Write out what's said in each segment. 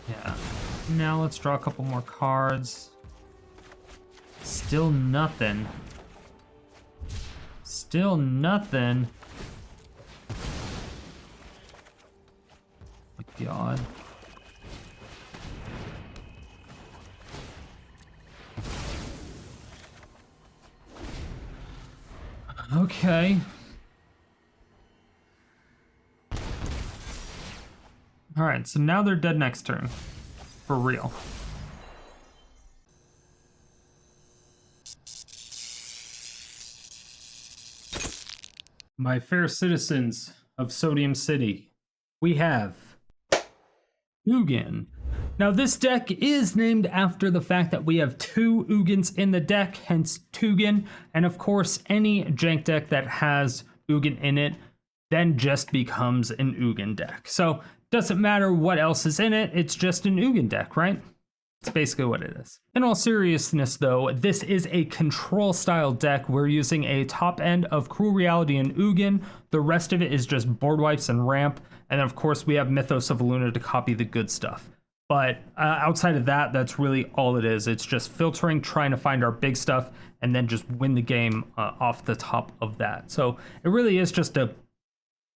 Yeah. Now let's draw a couple more cards. Still nothing. Still nothing. My God. Okay. Alright, so now they're dead next turn. For real. My fair citizens of Sodium City, we have Ugin. Now this deck is named after the fact that we have 2 Ugins in the deck, hence Twogin, and of course any Jank deck that has Ugin in it then just becomes an Ugin deck. So doesn't matter what else is in it, it's just an Ugin deck, right? It's basically what it is. In all seriousness though, this is a control style deck. We're using a top end of Cruel Reality and Ugin. The rest of it is just board wipes and ramp. And of course we have Mythos of Illuna to copy the good stuff. But outside of that, that's really all it is. It's just filtering, trying to find our big stuff, and then just win the game off the top of that. So it really is just a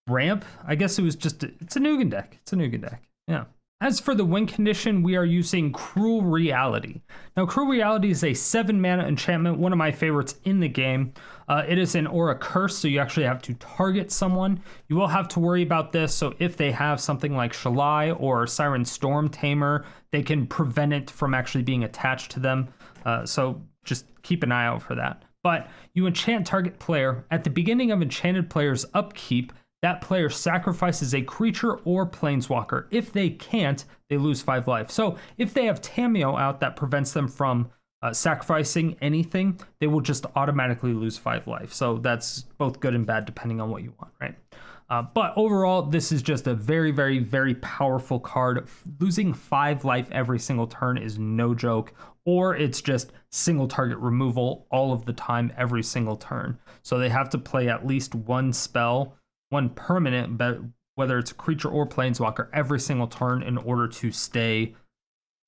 ramp. I guess it was just, it's an Ugin deck. It's an Ugin deck, yeah. As for the win condition, we are using Cruel Reality. Now, Cruel Reality is a 7-mana enchantment, one of my favorites in the game. It is an Aura Curse, so you actually have to target someone. You will have to worry about this, so if they have something like Shalai or Siren Storm Tamer, they can prevent it from actually being attached to them. So just keep an eye out for that. But you enchant target player. At the beginning of enchanted player's upkeep, that player sacrifices a creature or planeswalker. If they can't, they lose 5 life. So if they have Tamiyo out that prevents them from sacrificing anything, they will just automatically lose 5 life. So that's both good and bad depending on what you want, right? But overall, this is just a very, very, very powerful card. Losing 5 life every single turn is no joke, or it's just single target removal all of the time, every single turn. So they have to play at least one spell, one permanent, but whether it's a creature or planeswalker, every single turn in order to stay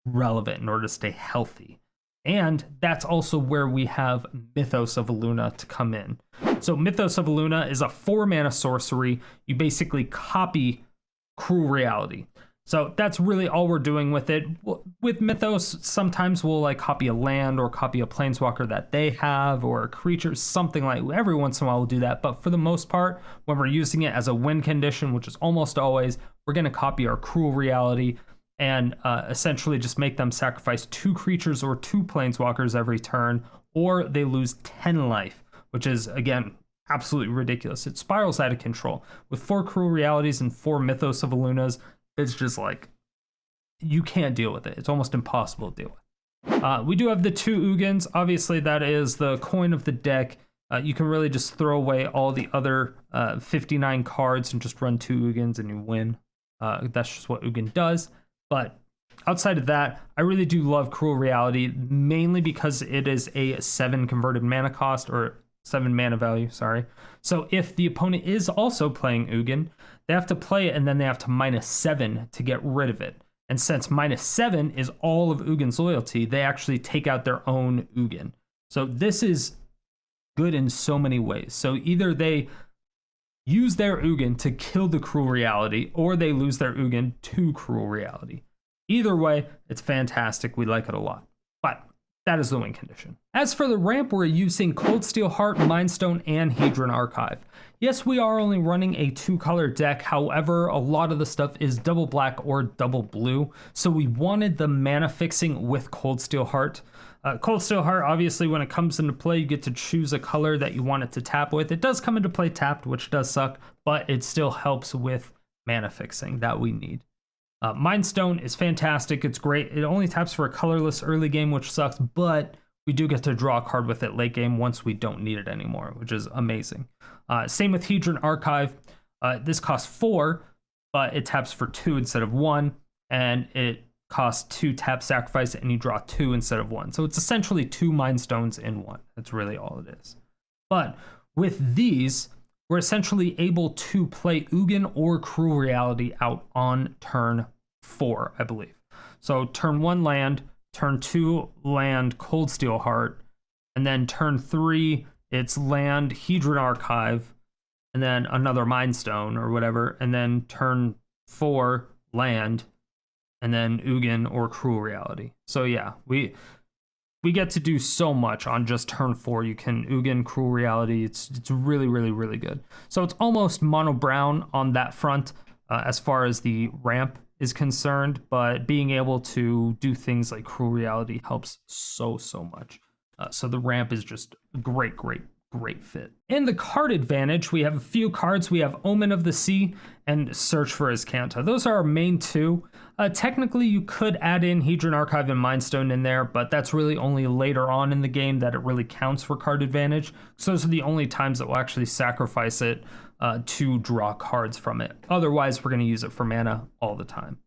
relevant, in order to stay healthy. And that's also where we have Mythos of Illuna to come in. So Mythos of Illuna is a 4-mana sorcery. You basically copy Cruel Reality. So that's really all we're doing with it. With Mythos, sometimes we'll like copy a land or copy a planeswalker that they have or a creature, something like, every once in a while we'll do that. But for the most part, when we're using it as a win condition, which is almost always, we're going to copy our Cruel Reality and essentially just make them sacrifice 2 creatures or 2 planeswalkers every turn, or they lose 10 life, which is, again, absolutely ridiculous. It spirals out of control. With 4 Cruel Realities and 4 Mythos of Illunas, it's just like, you can't deal with it. It's almost impossible to deal with. We do have the 2 Ugins. Obviously, that is the coin of the deck. You can really just throw away all the other 59 cards and just run 2 Ugins and you win. That's just what Ugin does. But outside of that, I really do love Cruel Reality, mainly because it is a 7 converted mana cost, or 7 mana value, sorry. So if the opponent is also playing Ugin, they have to play it and then they have to -7 to get rid of it. And since -7 is all of Ugin's loyalty, they actually take out their own Ugin. So this is good in so many ways. So either they use their Ugin to kill the Cruel Reality, or they lose their Ugin to Cruel Reality. Either way, it's fantastic. We like it a lot. But that is the win condition. As for the ramp, we're using Coldsteel Heart, Mindstone, and Hedron Archive. Yes, we are only running a 2-color deck. However, a lot of the stuff is double black or double blue. So we wanted the mana fixing with Coldsteel Heart. Coldsteel Heart, obviously, when it comes into play, you get to choose a color that you want it to tap with. It does come into play tapped, which does suck, but it still helps with mana fixing that we need. Mindstone is fantastic. It's great. It only taps for a colorless early game, which sucks, but we do get to draw a card with it late game once we don't need it anymore, which is amazing. Same with Hedron Archive. This costs 4, but it taps for 2 instead of 1, and it costs 2 tap sacrifice, and you draw 2 instead of 1. So it's essentially 2 Mind Stones in 1. That's really all it is. But with these, we're essentially able to play Ugin or Cruel Reality out on turn 4, I believe. So turn 1 land, turn 2 land Coldsteel Heart, and then turn 3 it's land Hedron Archive, and then another Mind Stone or whatever, and then turn 4 land, and then Ugin or Cruel Reality. So yeah, we get to do so much on just turn 4. You can Ugin, Cruel Reality. It's really, really, really good. So it's almost mono brown on that front as far as the ramp is concerned, but being able to do things like Cruel Reality helps so much. So the ramp is just a great fit. In the card advantage, we have a few cards. We have Omen of the Sea and Search for Azcanta. Those are our main two. Technically, you could add in Hedron Archive and Mind Stone in there, but that's really only later on in the game that it really counts for card advantage. So those are the only times that we'll actually sacrifice it to draw cards from it. Otherwise, we're going to use it for mana all the time.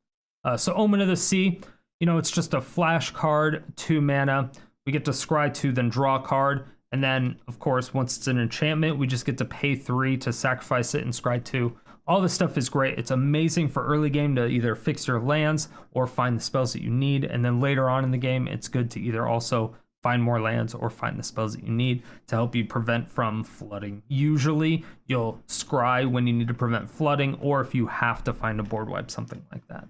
So Omen of the Sea, it's just a flash card, 2 mana. We get to scry 2, then draw a card. And then, of course, once it's an enchantment, we just get to pay 3 to sacrifice it and scry 2. All this stuff is great. It's amazing for early game to either fix your lands or find the spells that you need. And then later on in the game, it's good to either also find more lands or find the spells that you need to help you prevent from flooding. Usually, you'll scry when you need to prevent flooding, or if you have to find a board wipe, something like that.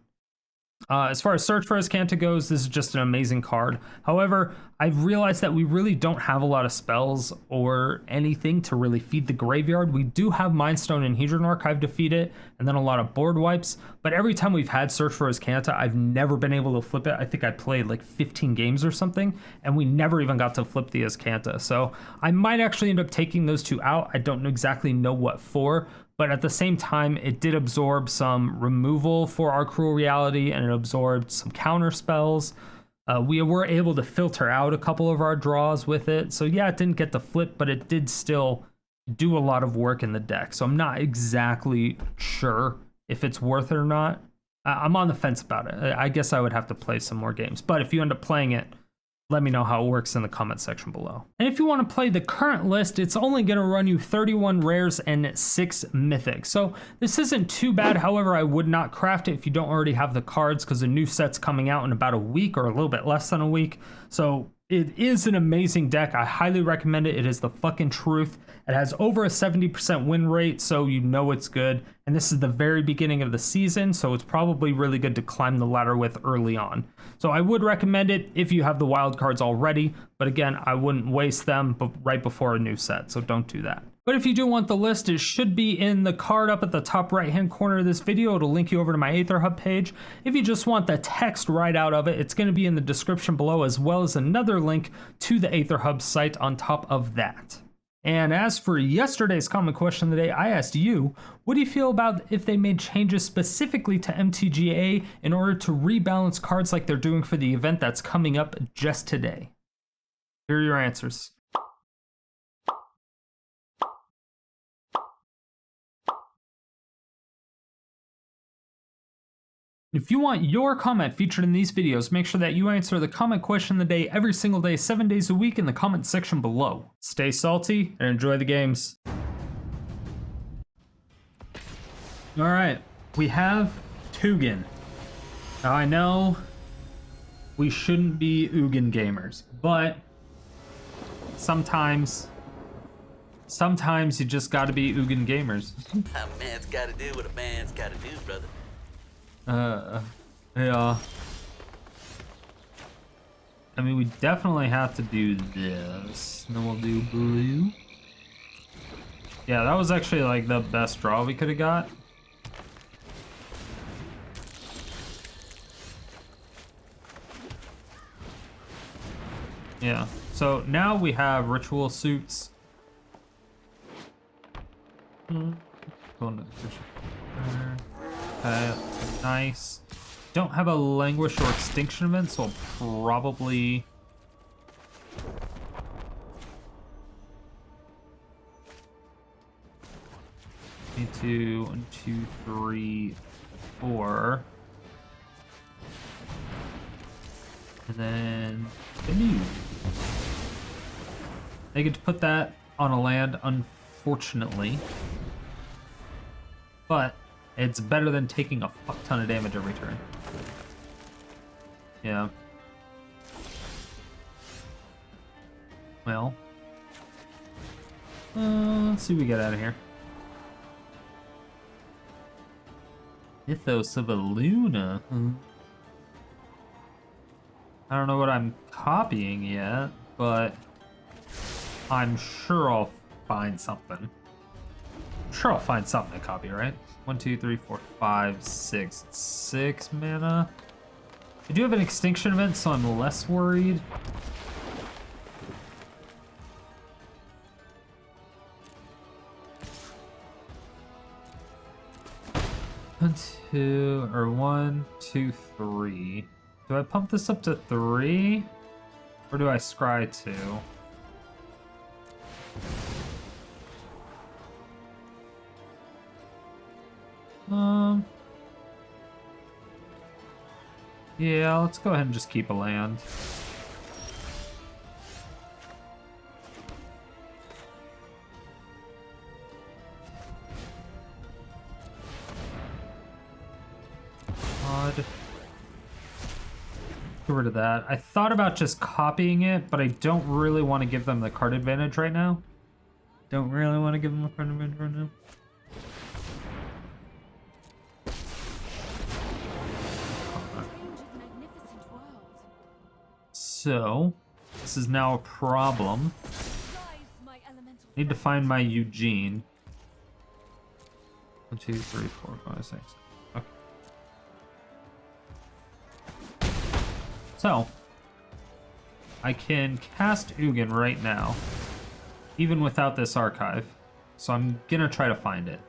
As far as Search for Azcanta goes, this is just an amazing card. However, I've realized that we really don't have a lot of spells or anything to really feed the graveyard. We do have Mind Stone and Hedron Archive to feed it, and then a lot of board wipes. But every time we've had Search for Azcanta, I've never been able to flip it. I think I played like 15 games or something, and we never even got to flip the Azcanta. So I might actually end up taking those 2 out. I don't exactly know what for. But at the same time, it did absorb some removal for our Cruel Reality, and it absorbed some counter spells. We were able to filter out a couple of our draws with it. So yeah, it didn't get the flip, but it did still do a lot of work in the deck. So I'm not exactly sure if it's worth it or not. I'm on the fence about it. I guess I would have to play some more games. But if you end up playing it, let me know how it works in the comment section below. And if you want to play the current list, it's only going to run you 31 rares and 6 mythics. So this isn't too bad. However, I would not craft it if you don't already have the cards, because the new set's coming out in about a week or a little bit less than a week. So it is an amazing deck. I highly recommend it. It is the fucking truth. It has over a 70% win rate, so you know it's good. And this is the very beginning of the season, so it's probably really good to climb the ladder with early on. So I would recommend it if you have the wild cards already, but again, I wouldn't waste them right before a new set, so don't do that. But if you do want the list, it should be in the card up at the top right-hand corner of this video. It'll link you over to my Aether Hub page. If you just want the text right out of it, it's going to be in the description below, as well as another link to the Aether Hub site on top of that. And as for yesterday's comment question of the day, I asked you, what do you feel about if they made changes specifically to MTGA in order to rebalance cards like they're doing for the event that's coming up just today? Here are your answers. If you want your comment featured in these videos, make sure that you answer the comment question of the day every single day, 7 days a week in the comment section below. Stay salty and enjoy the games. All right, we have Twogin. Now I know we shouldn't be Ugin gamers, but sometimes you just gotta be Ugin gamers. A man's gotta do what a man's gotta do, brother. Yeah. I mean, we definitely have to do this. And then we'll do blue. Yeah, that was actually like the best draw we could have got. Yeah. So now we have Ritual Suits. Going to the fishing. Okay, nice. Don't have a Languish or Extinction Event, so I'll probably... need to 1, 2, 3, 4. And then new. They get to put that on a land, unfortunately. But it's better than taking a fuck ton of damage every turn. Yeah. Well. Let's see what we get out of here. Mythos of Illuna. I don't know what I'm copying yet, but I'm sure I'll find something. I'm sure I'll find something to copy, right? 1, 2, 3, 4, 5, 6. 6 mana. I do have an Extinction Event, so I'm less worried. One, two, 3. Do I pump this up to 3? Or do I scry 2? Yeah, let's go ahead and just keep a land. Get rid of that. I thought about just copying it, but I don't really want to give them the card advantage right now. Don't really want to give them the card advantage right now. So, this is now a problem. Need to find my Ugin. 1, 2, 3, 4, 5, 6. Okay. So, I can cast Ugin right now, even without this archive. So I'm gonna try to find it.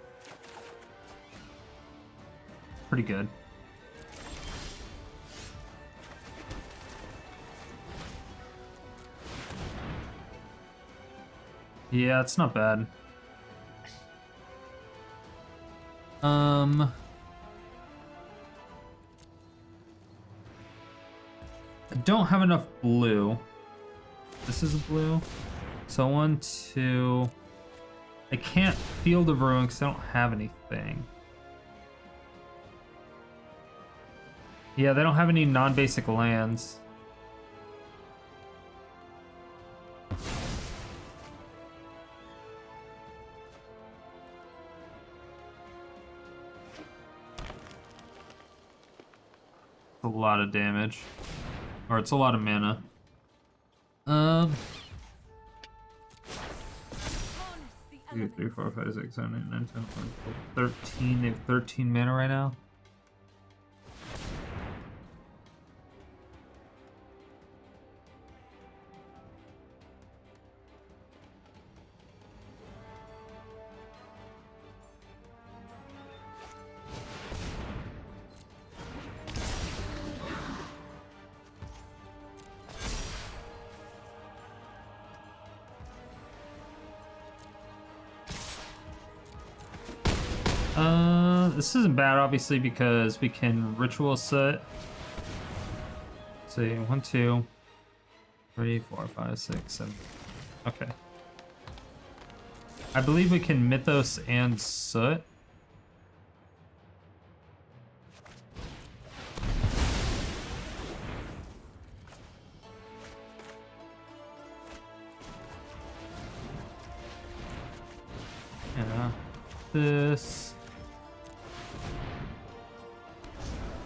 Pretty good. Yeah, it's not bad. I don't have enough blue. This is a blue. So 1, 2. I can't Field of Ruin because I don't have anything. Yeah, they don't have any non-basic lands. A lot of damage. Or it's a lot of mana. 2, 3, 4, 5, 6, 7, 8, 9, 10, 11, 13. They have 13 mana right now. This isn't bad, obviously, because we can Ritual of Soot. Let's see, 1, 2, 3, 4, 5, 6, 7. Okay. I believe we can Mythos and Soot. Yeah. This.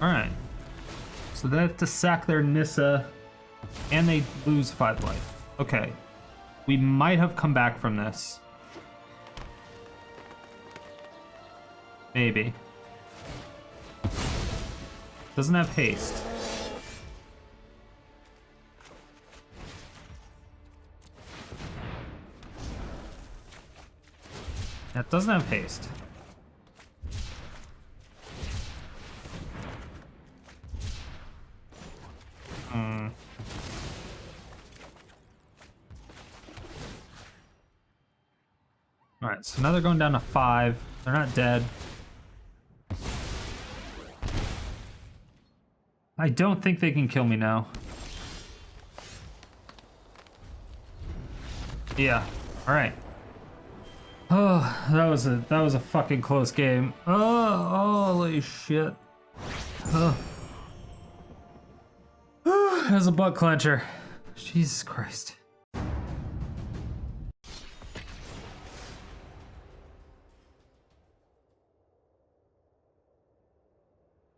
Alright. So they have to sack their Nissa, and they lose 5 life. Okay. We might have come back from this. Maybe. Doesn't have haste. That doesn't have haste. Alright, so now they're going down to 5. They're not dead. I don't think they can kill me now. Yeah. Alright. Oh, that was a fucking close game. Oh, holy shit. Oh. As a butt clencher. Jesus Christ.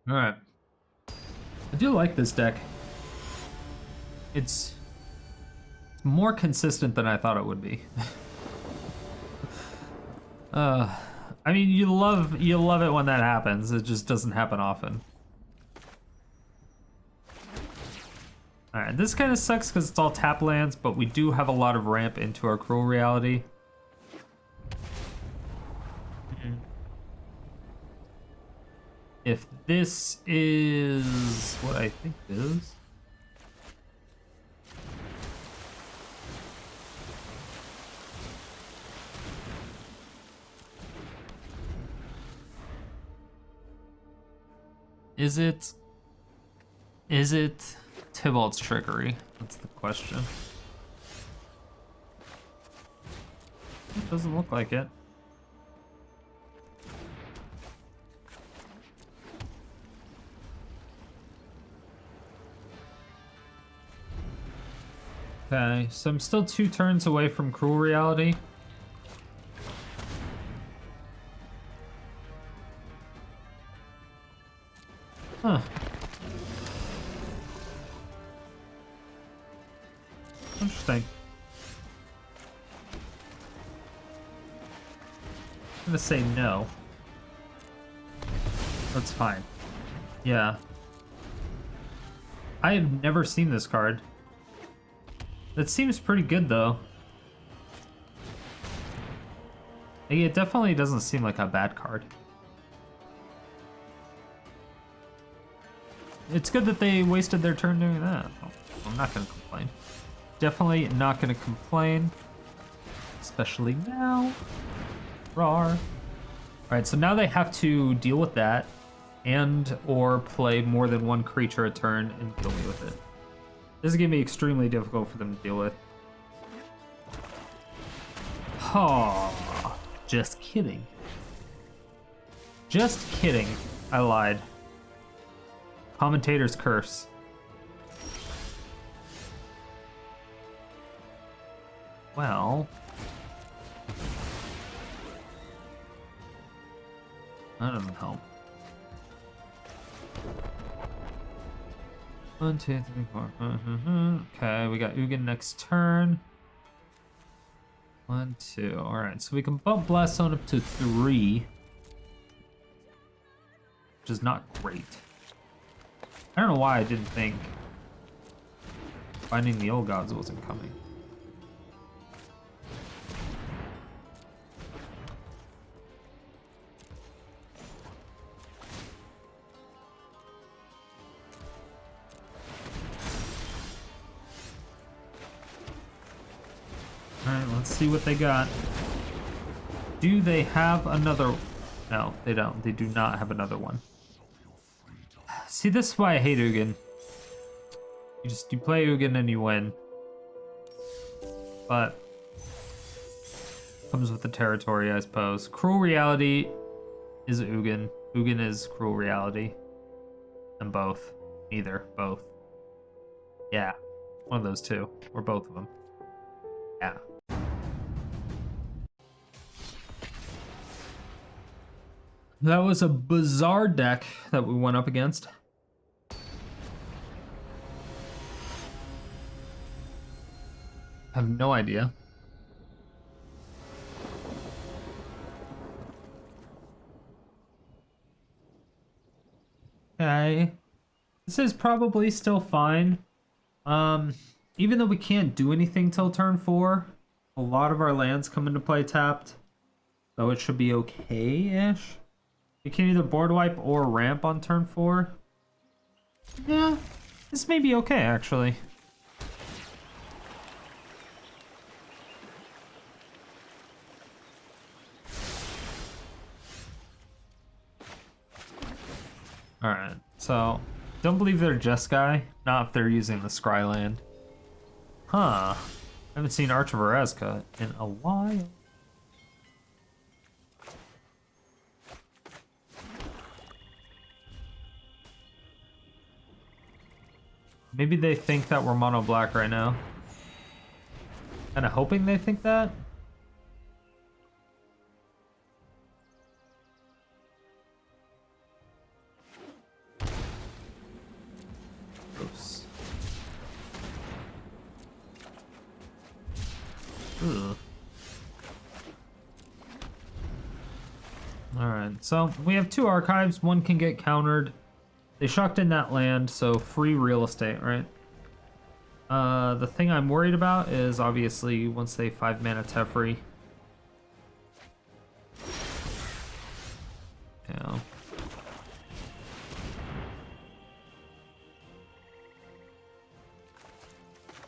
Alright. I do like this deck. It's more consistent than I thought it would be. I mean, you love it when that happens. It just doesn't happen often. Alright, this kind of sucks because it's all tap lands, but we do have a lot of ramp into our Cruel Reality. If this is what I think it is. Is it Tibalt's Trickery? That's the question. It doesn't look like it. Okay, so I'm still 2 turns away from Cruel Reality. Huh. Interesting. I'm gonna say no. That's fine. Yeah. I have never seen this card. That seems pretty good though. It definitely doesn't seem like a bad card. It's good that they wasted their turn doing that. I'm not gonna complain. Definitely not gonna complain. Especially now. Rawr. Alright, so now they have to deal with that and or play more than 1 creature a turn and kill me with it. This is gonna be extremely difficult for them to deal with. Oh, just kidding. Just kidding. I lied. Commentator's curse. Well, that doesn't help. 1, 2, 3, 4. Okay, we got Ugin next turn. 1, 2. All right, so we can bump Blast Zone up to 3, which is not great. I don't know why I didn't think Finding the Old Gods wasn't coming. Alright, let's see what they got. Do they have another? No, they don't. They do not have another one. See, this is why I hate Ugin. You play Ugin and you win. But comes with the territory, I suppose. Cruel Reality is Ugin. Ugin is Cruel Reality. And both. Neither. Both. Yeah. One of those two. Or both of them. Yeah. That was a bizarre deck that we went up against. I have no idea. Okay. This is probably still fine. Even though we can't do anything till turn 4, a lot of our lands come into play tapped. So it should be okay-ish. We can either board wipe or ramp on turn 4. Yeah, this may be okay, actually. Alright, so don't believe they're Jeskai, not if they're using the Scryland. Huh. I haven't seen Arch of Erasca in a while. Maybe they think that we're mono black right now. Kind of hoping they think that. Oops. Ugh. Alright, so we have 2 archives. One can get countered. They shucked in that land, so free real estate, right? The thing I'm worried about is obviously once they 5 mana Teferi. Yeah.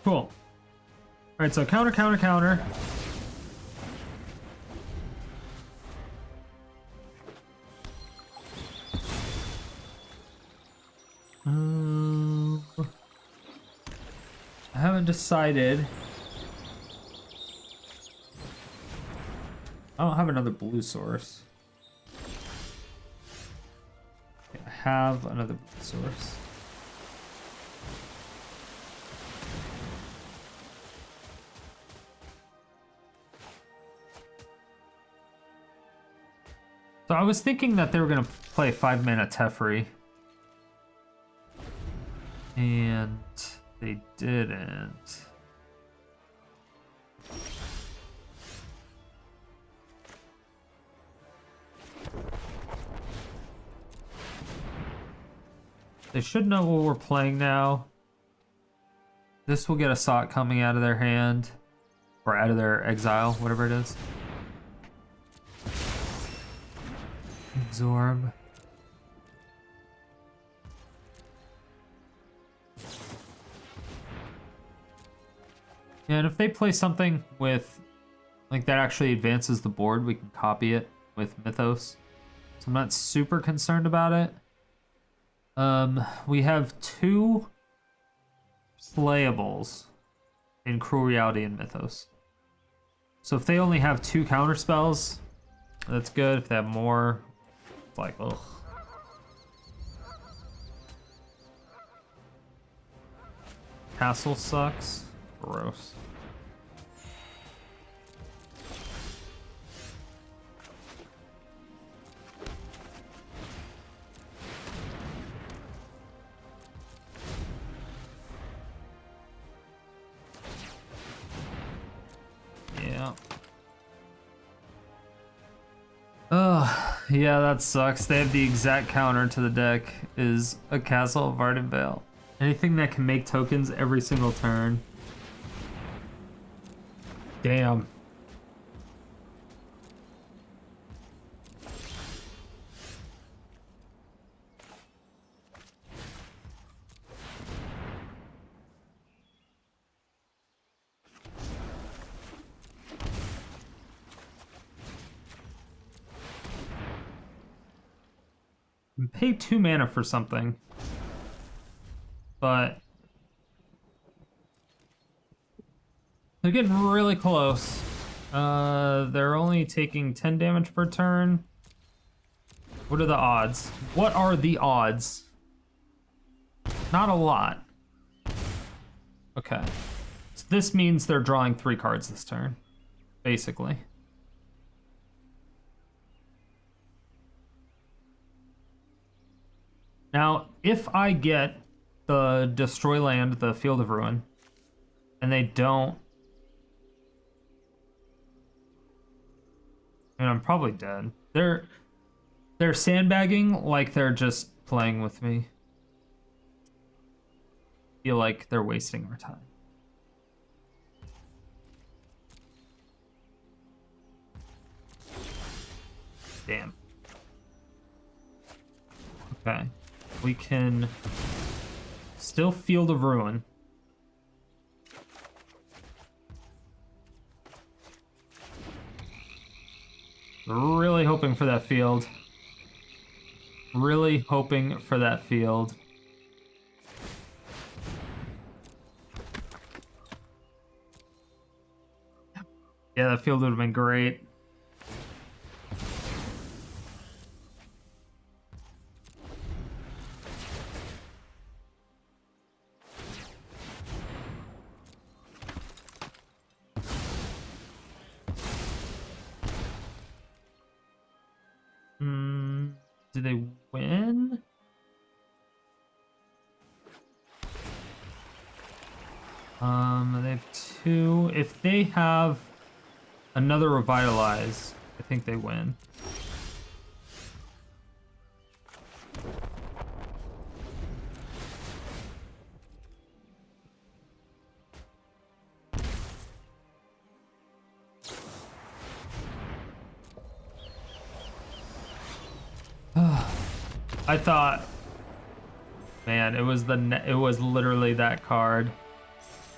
Cool. Alright, so counter, counter, counter. I haven't decided. I don't have another blue source. Okay, I have another blue source. So I was thinking that they were gonna play 5 mana Teferi. And they didn't. They should know what we're playing now. This will get a Sot coming out of their hand. Or out of their exile, whatever it is. Absorb. Yeah, and if they play something with, like, that actually advances the board, we can copy it with Mythos. So I'm not super concerned about it. We have 2 playables in Cruel Reality and Mythos. So if they only have 2 counter spells, that's good. If they have more, it's like, ugh. Castle sucks. Gross. Yeah. Oh, yeah, that sucks. They have the exact counter to the deck is a Castle of Ardenvale. Anything that can make tokens every single turn. Damn. Pay 2 mana for something, but they're getting really close. They're only taking 10 damage per turn. What are the odds? What are the odds? Not a lot. Okay. So this means they're drawing 3 cards this turn, basically. Now, if I get the Destroy Land, the Field of Ruin, and they don't... I mean, I'm probably dead. They're sandbagging like they're just playing with me. Feel like they're wasting our time. Damn. Okay. We can still Field of Ruin. Really hoping for that field. Really hoping for that field. Yeah, that field would have been great. They have 2. If they have another Revitalize, I think they win. I thought, man, it was literally that card.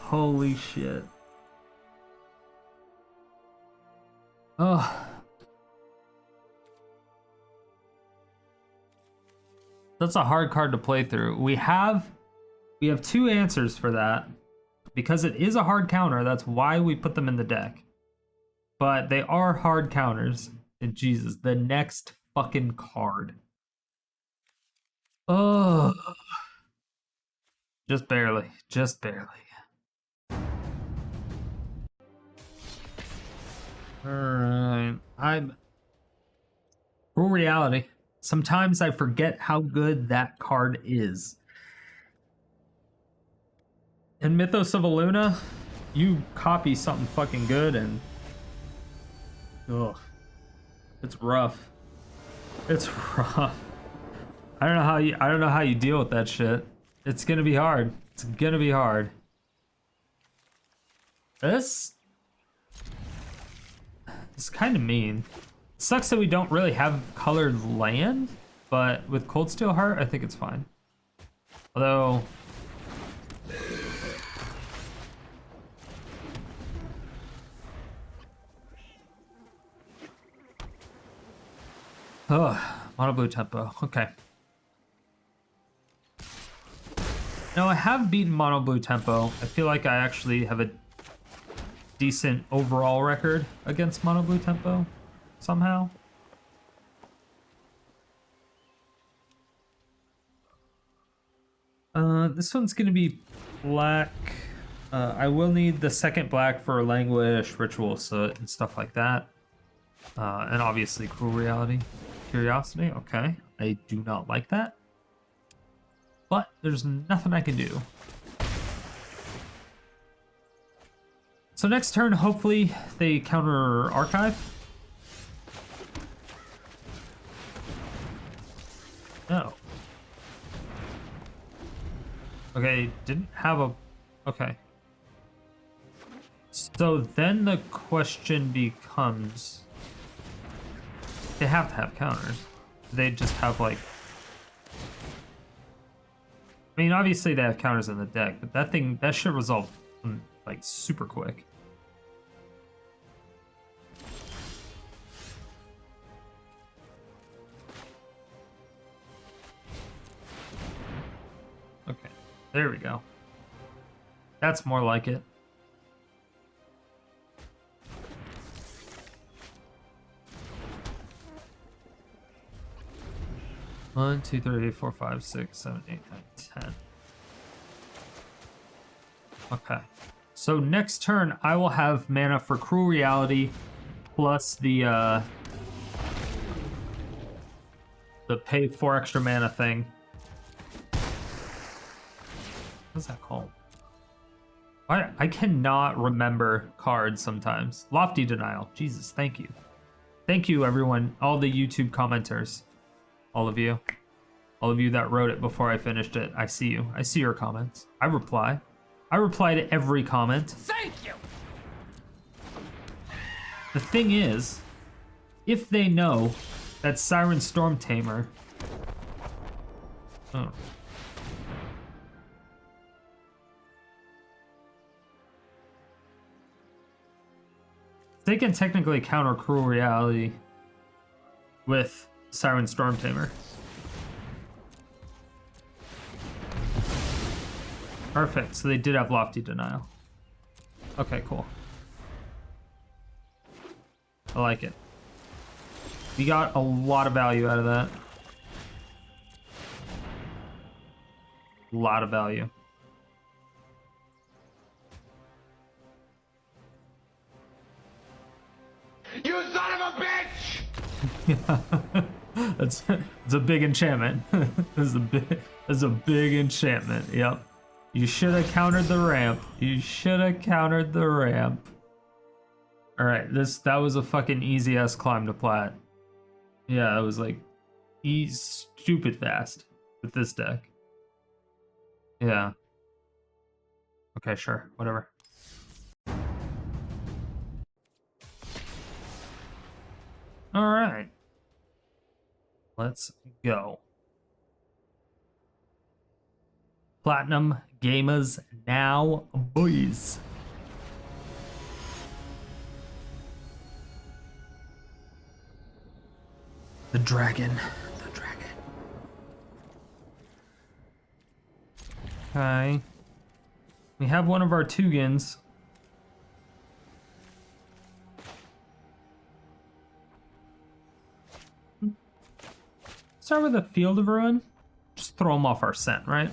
Holy shit. Oh. That's a hard card to play through. We have 2 answers for that. Because it is a hard counter, that's why we put them in the deck. But they are hard counters. And Jesus, the next fucking card. Oh. Just barely. Just barely. Alright. Cruel Reality. Sometimes I forget how good that card is. In Mythos of Illuna, you copy something fucking good and... ugh. It's rough. It's rough. I don't know how you deal with that shit. It's gonna be hard. It's gonna be hard. This is kind of mean. It sucks that we don't really have colored land, but with Coldsteel Heart, I think it's fine. Although... oh, mono blue tempo. Okay. Now I have beaten mono blue tempo. I feel like I actually have a decent overall record against mono blue tempo somehow. This one's gonna be black. I will need the second black for Languish, Ritual of Soot, and stuff like that. And obviously Cruel Reality. Curiosity, okay. I do not like that. But there's nothing I can do. So next turn, hopefully they counter Archive. No. Okay, didn't have a... okay. So then the question becomes... they have to have counters. They just have like... I mean, obviously they have counters in the deck, but that should resolve like super quick. Okay, there we go. That's more like it. One, two, three, four, five, six, 7, 8, 9, 10. Okay. So next turn, I will have mana for Cruel Reality, plus the pay 4 extra mana thing. What's that called? I cannot remember cards sometimes. Lofty Denial. Jesus, thank you. Thank you, everyone. All the YouTube commenters. All of you. All of you that wrote it before I finished it. I see you. I see your comments. I reply. I reply to every comment. Thank you! The thing is, if they know that Siren Storm Tamer... oh. They can technically counter Cruel Reality with Siren Storm Tamer. Perfect, so they did have Lofty Denial. Okay, cool. I like it. We got a lot of value out of that. A lot of value. You son of a bitch! It's a big enchantment. It's a big enchantment. Yep. You should have countered the ramp. You should have countered the ramp. Alright, that was a fucking easy ass climb to plat. Yeah, it was like stupid fast with this deck. Yeah. Okay, sure, whatever. Alright. Let's go. Platinum gamers now, boys. The dragon. The dragon. Okay. We have one of our Twogins. Start with a Field of Ruin. Just throw them off our scent, right?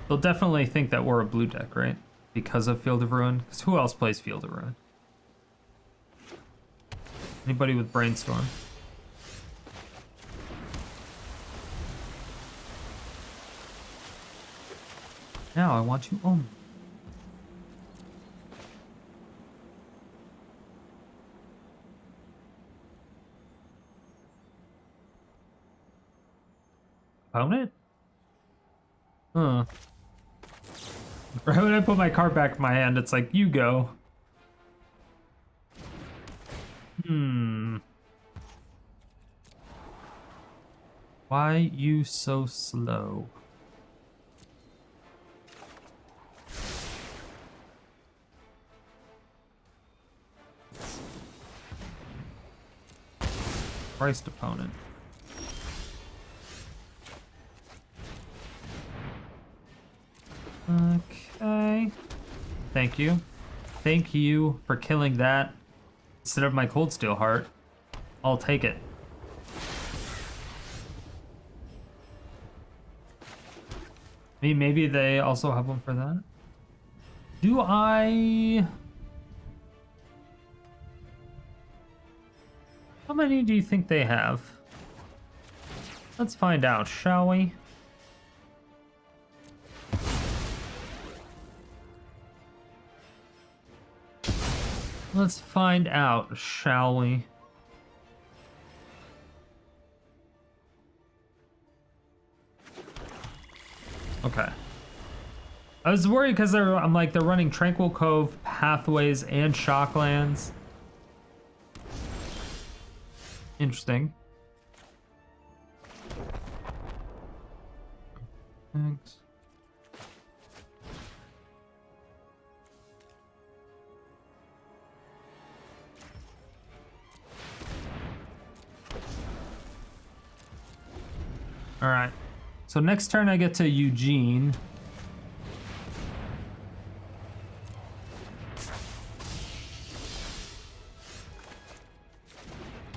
They'll definitely think that we're a blue deck, right? Because of Field of Ruin. Because who else plays Field of Ruin? Anybody with Brainstorm? Now I want to Omen. Opponent? Huh. Right when I put my card back in my hand, it's like, you go. Why you so slow? Christ, opponent. Okay. Thank you. Thank you for killing that instead of my Coldsteel Heart. I'll take it. Maybe they also have one for that. Do I... How many do you think they have? Let's find out, shall we? Let's find out, shall we? Okay. I was worried because I'm like, they're running Tranquil Cove, Pathways, and Shocklands. Interesting. Thanks. All right. So next turn I get to Ugin.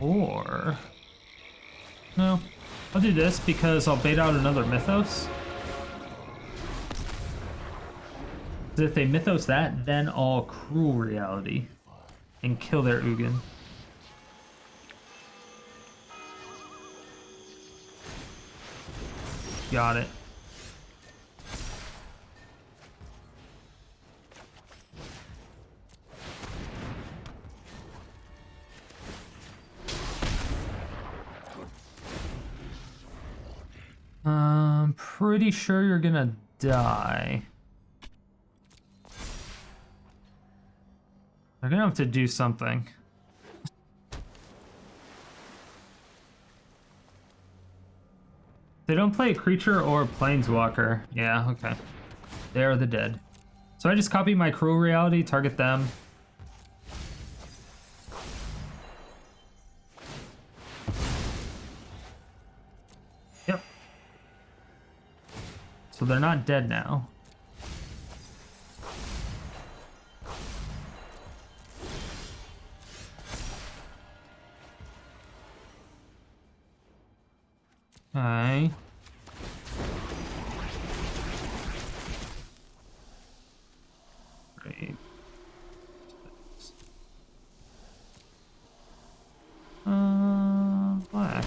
Or... No. I'll do this because I'll bait out another Mythos. If they Mythos that, then I'll Cruel Reality and kill their Ugin. Got it. I'm pretty sure you're gonna die. They're gonna have to do something. They don't play a creature or planeswalker. Yeah, okay. They are the dead. So I just copy my Cruel Reality, target them. Yep. So they're not dead now. Okay. Great. Black.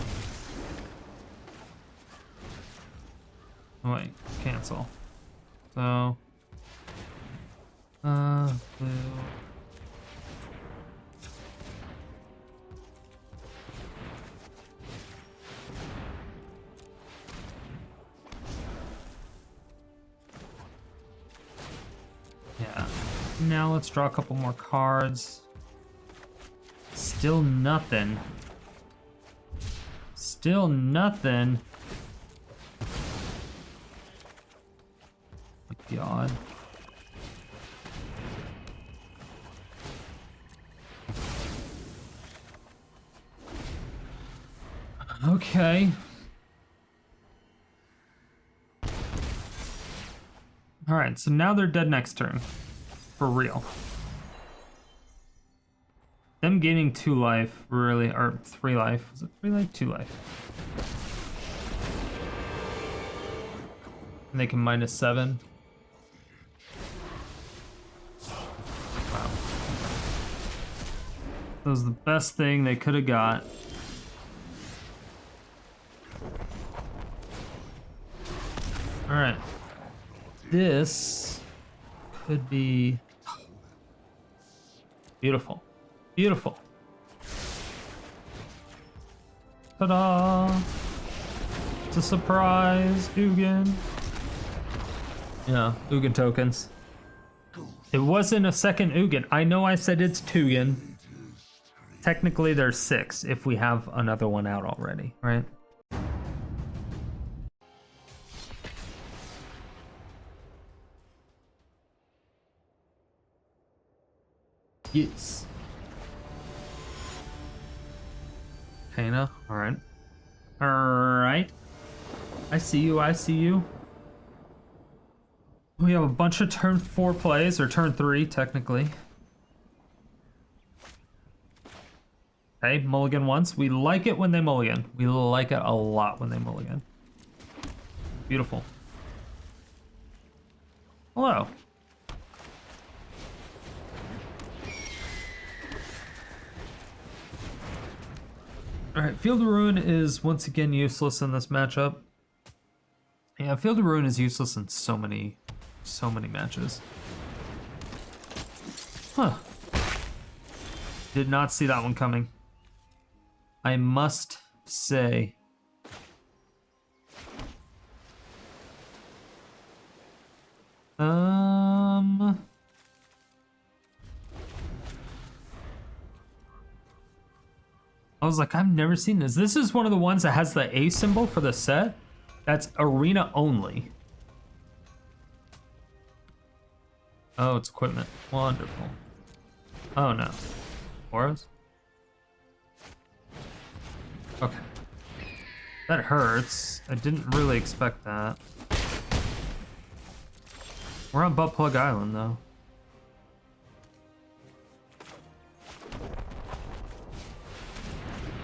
Oh, wait, cancel. So, blue. Yeah. Now let's draw a couple more cards. Still nothing. Still nothing. God. Okay. Alright, so now they're dead next turn. For real. Them gaining 2 life, really, or 3 life. Was it 3 life? 2 life. And they can -7. Wow. That was the best thing they could have got. Alright. This could be beautiful. Beautiful. Ta-da! It's a surprise, Ugin. Yeah, Ugin tokens. It wasn't a second Ugin. I know I said it's Twogin. Technically there's 6 if we have another one out already, right? Yes. Pana, alright. Alright. I see you, I see you. We have a bunch of turn 4 plays, or turn 3, technically. Okay, mulligan once. We like it when they mulligan. We like it a lot when they mulligan. Beautiful. Hello. Alright, Field of Ruin is once again useless in this matchup. Yeah, Field of Ruin is useless in so many matches. Huh. Did not see that one coming. I must say. I was like, I've never seen this. This is one of the ones that has the A symbol for the set. That's arena only. Oh, it's equipment. Wonderful. Oh no. Boros? Okay. That hurts. I didn't really expect that. We're on Butt Plug Island though.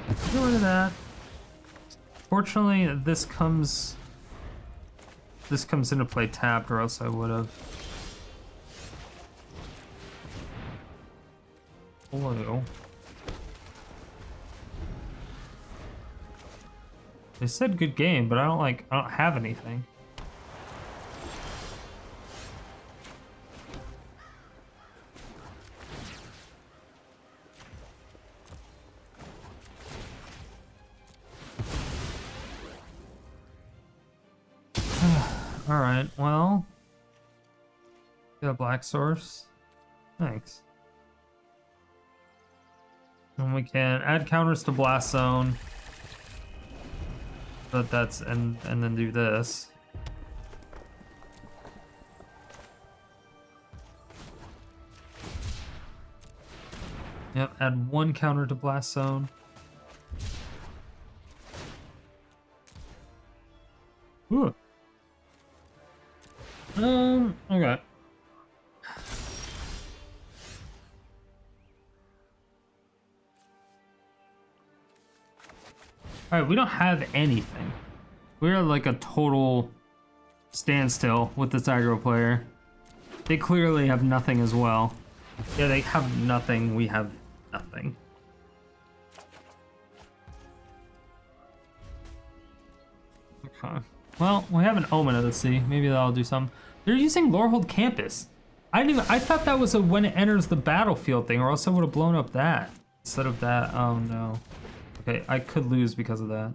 Get rid of that. Fortunately, this comes into play tapped, or else I would have. Hello. They said good game, but I don't have anything. Alright, well. Get a black source. Thanks. And we can add counters to Blast Zone. But that's and then do this. Yep, add 1 counter to Blast Zone. Ooh. Okay. Alright, we don't have anything. We're like a total standstill with this aggro player. They clearly have nothing as well. Yeah, they have nothing, we have nothing. Okay. Well, we have an Omen of the Sea. Maybe that'll do something. They're using Lorehold Campus. I thought that was a when it enters the battlefield thing, or else I would have blown up that instead of that. Oh no. Okay, I could lose because of that.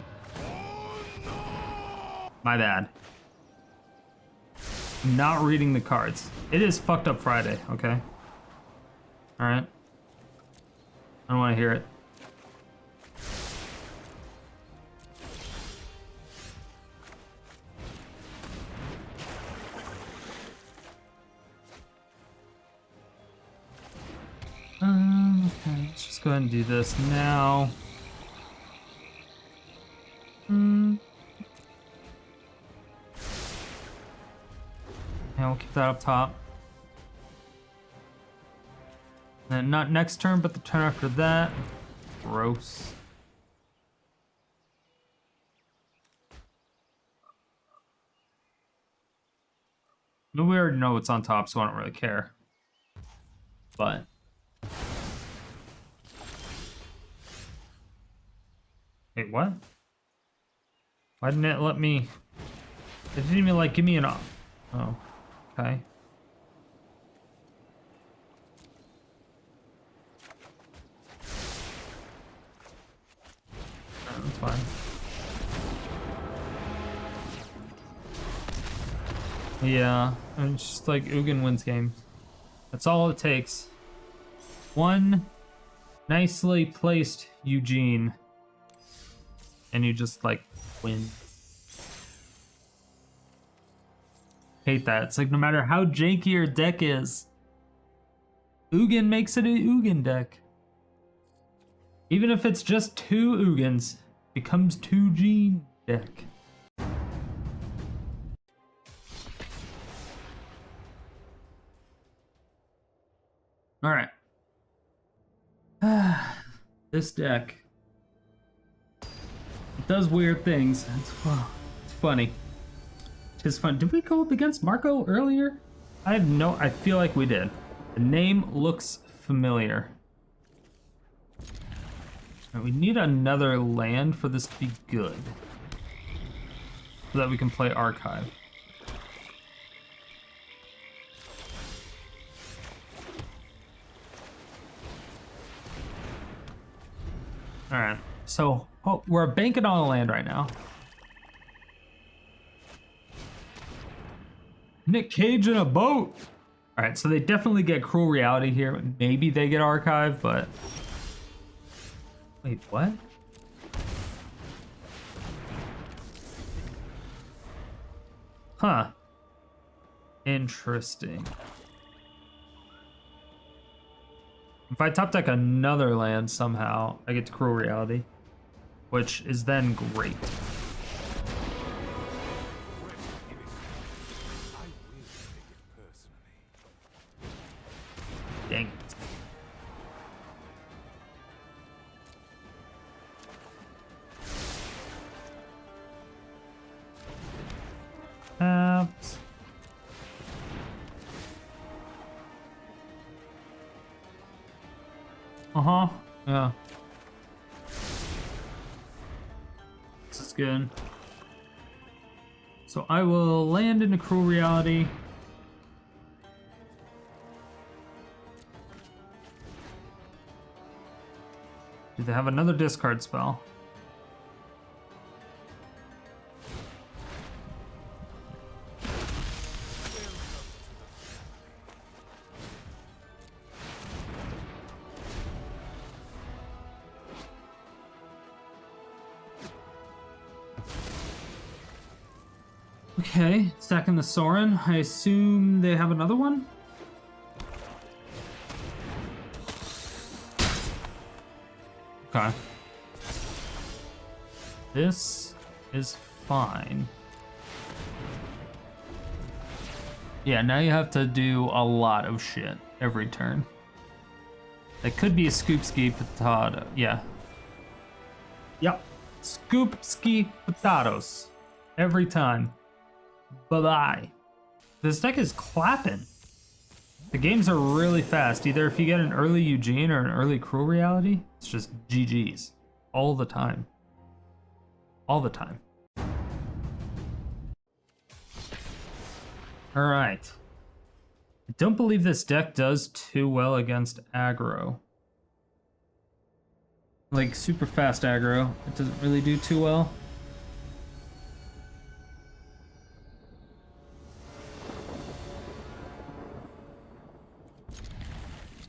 My bad. Not reading the cards. It is fucked up Friday, okay? Alright. I don't want to hear it. Okay, let's just go ahead and do this now. Yeah, we'll keep that up top. And then not next turn, but the turn after that. Gross. No, we already know what's on top, so I don't really care. But wait, what? Why didn't it let me? It didn't even like give me an op. Oh, okay. Oh, that's fine. Yeah, and it's just like Ugin wins games. That's all it takes. One nicely placed Ugin, and you just like win. Hate that. It's like no matter how janky your deck is, Ugin makes it a Ugin deck. Even if it's just 2 Ugins, becomes 2 Gene deck. All right. This deck. It does weird things. It's funny. It's fun. Did we go up against Marco earlier? I feel like we did. The name looks familiar. Right, we need another land for this to be good. So that we can play Archive. Alright, so we're banking on a land right now. Nick Cage in a boat! Alright, so they definitely get Cruel Reality here. Maybe they get Archive, but... Wait, what? Huh. Interesting. If I top deck another land somehow, I get to Cruel Reality, which is then great. Dang it. Tapped. Uh-huh. Yeah. This is good. So I will land into Cruel Reality. Do they have another discard spell? Okay, stacking the Sorin. I assume they have another one? Okay. This is fine. Yeah, now you have to do a lot of shit every turn. That could be a Scoop Ski Potato. Yeah. Yep. Scoop Ski Potatoes. Every time. Bye-bye. This deck is clapping. The games are really fast. Either if you get an early Ugin or an early Cruel Reality, it's just GG's. All the time. All the time. Alright. I don't believe this deck does too well against aggro. Like, super fast aggro. It doesn't really do too well.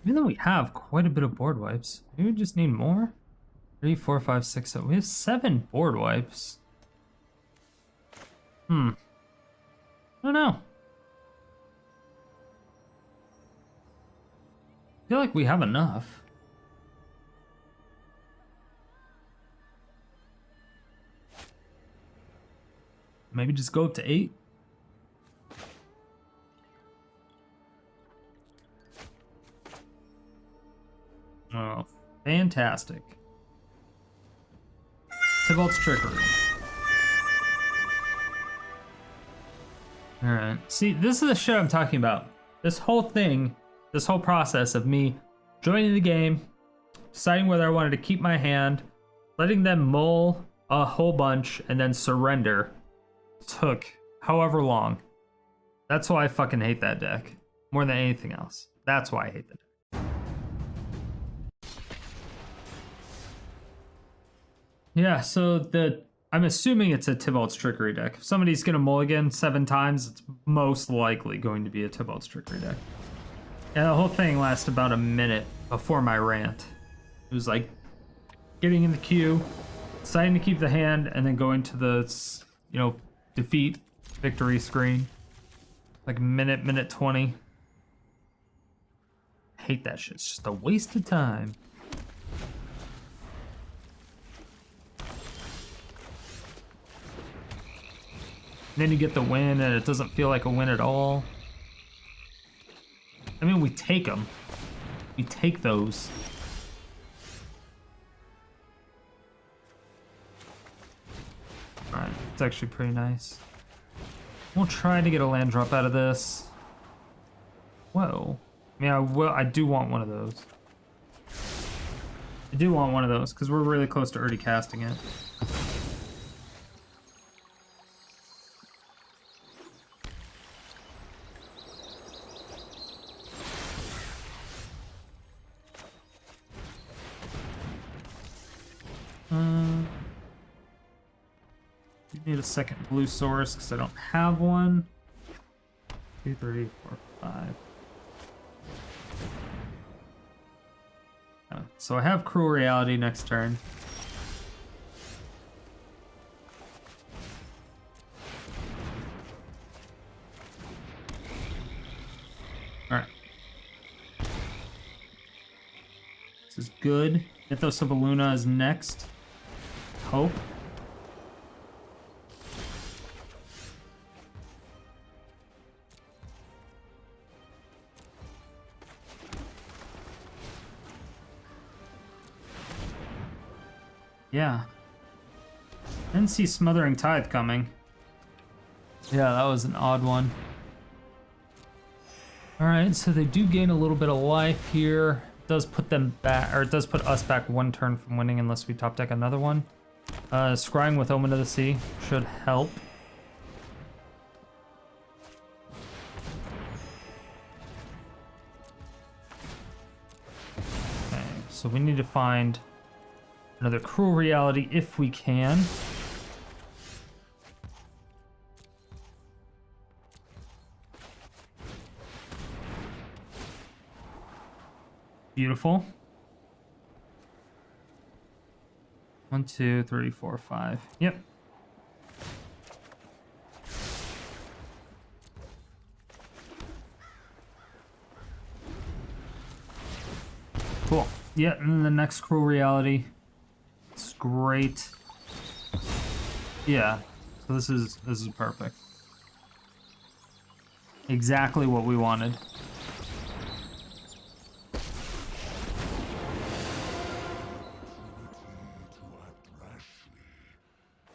Even though we have quite a bit of board wipes, maybe we just need more? 3, 4, 5, 6, 7. We have 7 board wipes. I don't know. I feel like we have enough. Maybe just go up to 8. Oh, fantastic. Tibalt's Trickery. Alright. See, this is the shit I'm talking about. This whole thing, this whole process of me joining the game, deciding whether I wanted to keep my hand, letting them mull a whole bunch, and then surrender, took however long. That's why I fucking hate that deck. More than anything else. That's why I hate the deck. Yeah, so I'm assuming it's a Tibalt's Trickery deck. If somebody's gonna mulligan 7 times, it's most likely going to be a Tibalt's Trickery deck. And the whole thing lasted about a minute before my rant. It was like getting in the queue, deciding to keep the hand, and then going to the, defeat victory screen. Like minute 20. I hate that shit. It's just a waste of time. Then you get the win, and it doesn't feel like a win at all. I mean, we take them. We take those. Alright, it's actually pretty nice. We'll try to get a land drop out of this. Whoa. I mean, I do want one of those. I do want one of those, because we're really close to already casting it. Need a second blue source because I don't have one. 2, 3, 4, 5. So I have Cruel Reality next turn. Alright. This is good. Mythos of Illuna is next. Hope. Yeah. Didn't see Smothering Tithe coming. Yeah, that was an odd one. Alright, so they do gain a little bit of life here. It does put them back, or it does put us back 1 turn from winning unless we top deck another one. Scrying with Omen of the Sea should help. Okay, so we need to find another Cruel Reality if we can. Beautiful. 1, 2, 3, 4, 5. Yep. Cool. Yeah, and the next Cruel Reality. It's great. Yeah. So this is perfect. Exactly what we wanted.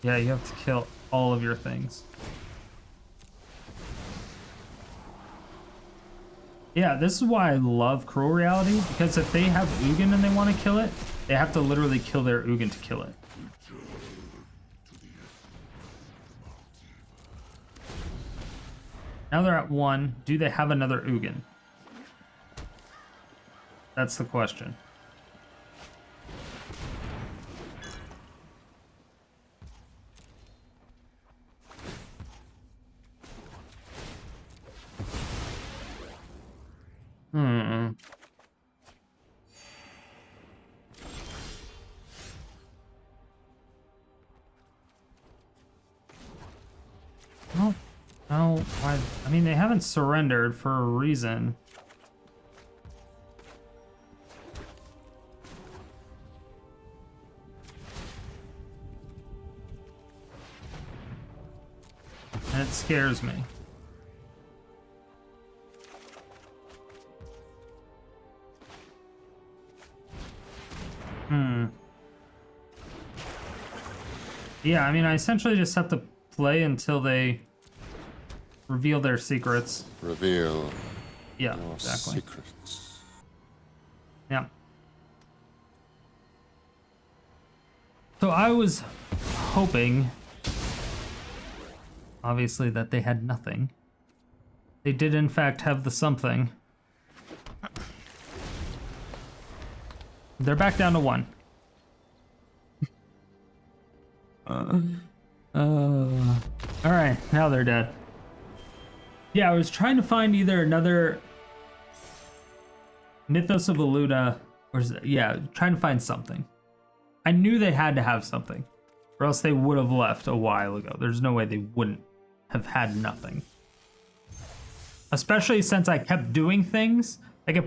Yeah, you have to kill all of your things. Yeah, this is why I love Cruel Reality, because if they have Ugin and they want to kill it, they have to literally kill their Ugin to kill it. Now they're at 1. Do they have another Ugin? That's the question. Well, no, I mean, they haven't surrendered for a reason. And it scares me. Yeah, I mean, I essentially just have to play until they reveal their secrets. Reveal Yeah, your exactly. secrets. Yeah. So I was hoping, obviously, that they had nothing. They did, in fact, have the something. They're back down to 1. Alright, now they're dead. Yeah, I was trying to find either another Mythos of Illuna, or trying to find something. I knew they had to have something, or else they would have left a while ago. There's no way they wouldn't have had nothing. Especially since I kept doing things. Like,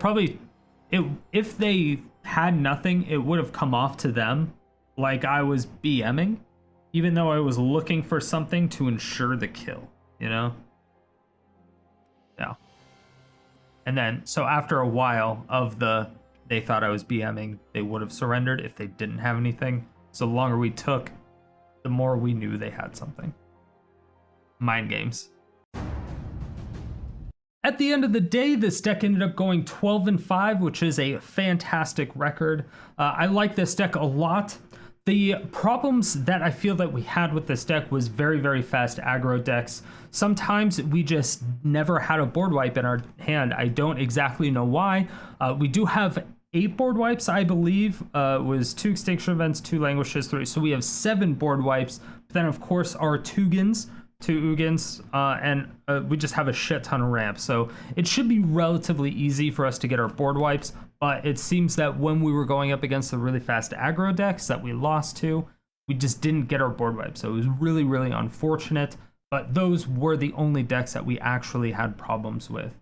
if they had nothing, it would have come off to them like I was BMing, even though I was looking for something to ensure the kill, you know? Yeah. And then, so after a while of they thought I was BMing, they would have surrendered if they didn't have anything. So the longer we took, the more we knew they had something. Mind games. At the end of the day, this deck ended up going 12-5, which is a fantastic record. I like this deck a lot. The problems that I feel that we had with this deck was very, very fast aggro decks. Sometimes we just never had a board wipe in our hand. I don't exactly know why. We do have 8 board wipes, I believe. Was 2 Extinction Events, 2 Languishes, 3. So we have 7 board wipes. But then, of course, our Twogins, 2 Ugins, and we just have a shit ton of ramps. So it should be relatively easy for us to get our board wipes. But it seems that when we were going up against the really fast aggro decks that we lost to, we just didn't get our board wipes. So it was really, really unfortunate. But those were the only decks that we actually had problems with.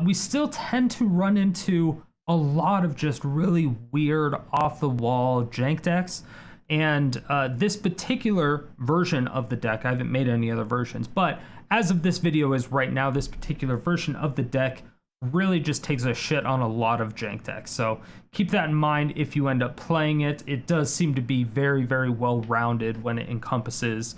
We still tend to run into a lot of just really weird, off-the-wall jank decks. And this particular version of the deck, I haven't made any other versions, but as of this video is right now, this particular version of the deck really just takes a shit on a lot of jank decks. So keep that in mind if you end up playing it. It does seem to be very, very well-rounded when it encompasses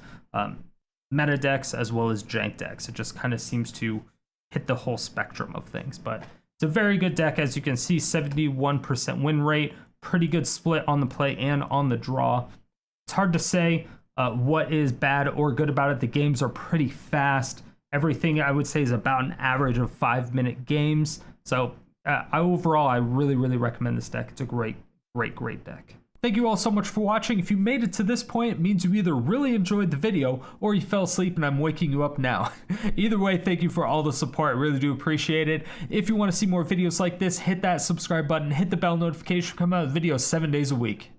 meta decks as well as jank decks. It just kind of seems to hit the whole spectrum of things. But it's a very good deck. As you can see, 71% win rate. Pretty good split on the play and on the draw. It's hard to say what is bad or good about it. The games are pretty fast. Everything I would say is about an average of 5-minute games. So overall, I really, really recommend this deck. It's a great, great, great deck. Thank you all so much for watching. If you made it to this point, it means you either really enjoyed the video or you fell asleep and I'm waking you up now. Either way, thank you for all the support. I really do appreciate it. If you want to see more videos like this, hit that subscribe button, hit the bell notification, come out with videos 7 days a week.